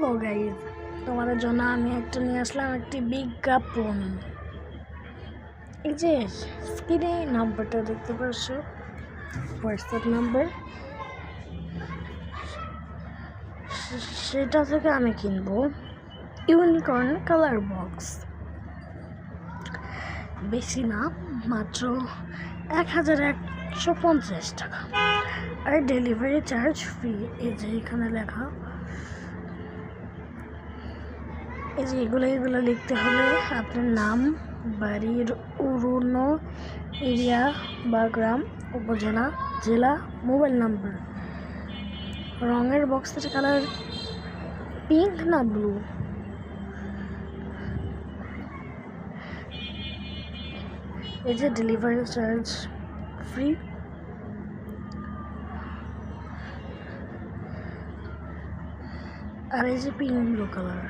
ও guys, তোমাদের জন্য আমি একটা নিয়ে আসলাম একটি বিজ্ঞাপন। এই যে স্ক্রিনে নাম্বারটা দেখতে পাচ্ছ, হোয়াটসঅ্যাপ নাম্বার, সেটা থেকে আমি কিনবো ইউনিকর্ন কালার বক্স। বেশি না, মাত্র 1150 টাকা, আর ডেলিভারি চার্জ ফ্রি। এই যে এখানে লেখা, এই যে এগুলো লিখতে হলে আপনার নাম, বাড়ির অরুণ এরিয়া বা গ্রাম, উপজেলা, জেলা, মোবাইল নাম্বার। রঙের বক্সের কালার পিঙ্ক না ব্লু। এই যে ডেলিভারি চার্জ ফ্রি। আর এই যে পিঙ্ক ব্লু কালার।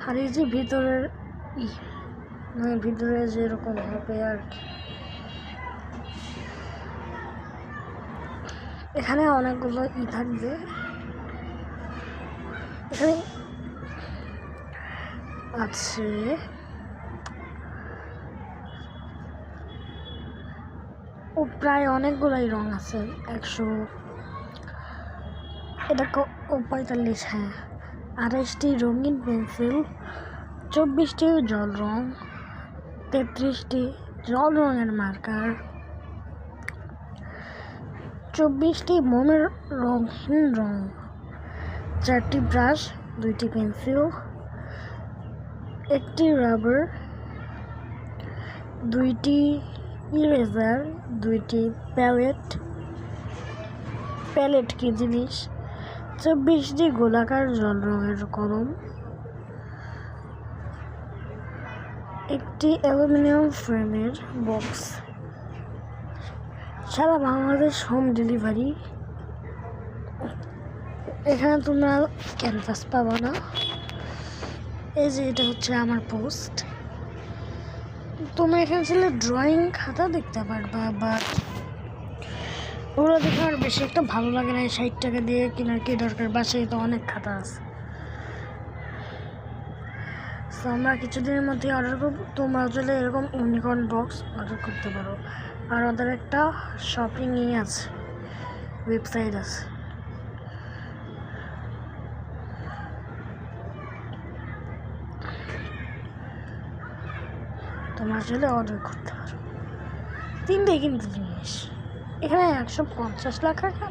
আর এই যে ভিতরের ভিতরে যেরকম হবে আর কি। এখানে অনেকগুলো থাকবে। এখানে আছে প্রায় অনেকগুলাই রং আছে। 100, এটা 45, হ্যাঁ। 28টি রঙিন পেন্সিল, 24টি জল রং, 33টি জল রঙের মার্কার, 24টি মোমের রঙহীন রং, 4টি ব্রাশ, 2টি পেন্সিল, 1টি রাবার, 2টি ইরেজার, 2টি প্যালেট কি জিনিস, 24টি গোলাকার জল রঙের কলম, 1টি অ্যালুমিনিয়াম ফ্রেমের বক্স। সারা বাংলাদেশ হোম ডেলিভারি। এখানে তোমরা ক্যানভাস পাবো না। এই যে এটা হচ্ছে আমার পোস্ট। তোমরা এখানে ছিল ড্রয়িং খাতা দেখতে পারবা, বা ওগুলো দেখে আমার বেশি একটা ভালো লাগে না। 60 টাকা দিয়ে কেনার কি দরকার, বাসায় তো অনেক খাতা আছে। তো আমরা কিছুদিনের মধ্যে অর্ডার করবো। তোমরা চলে এরকম ইউনিকর্ন বক্স অর্ডার করতে পারো। আর ওদের একটা শপিং আছে, ওয়েবসাইট আছে। তোমরা চলে অর্ডার করতে পারো। 3টাই কিন্তু জিনিস, এখানে 150 লাখ টাকা।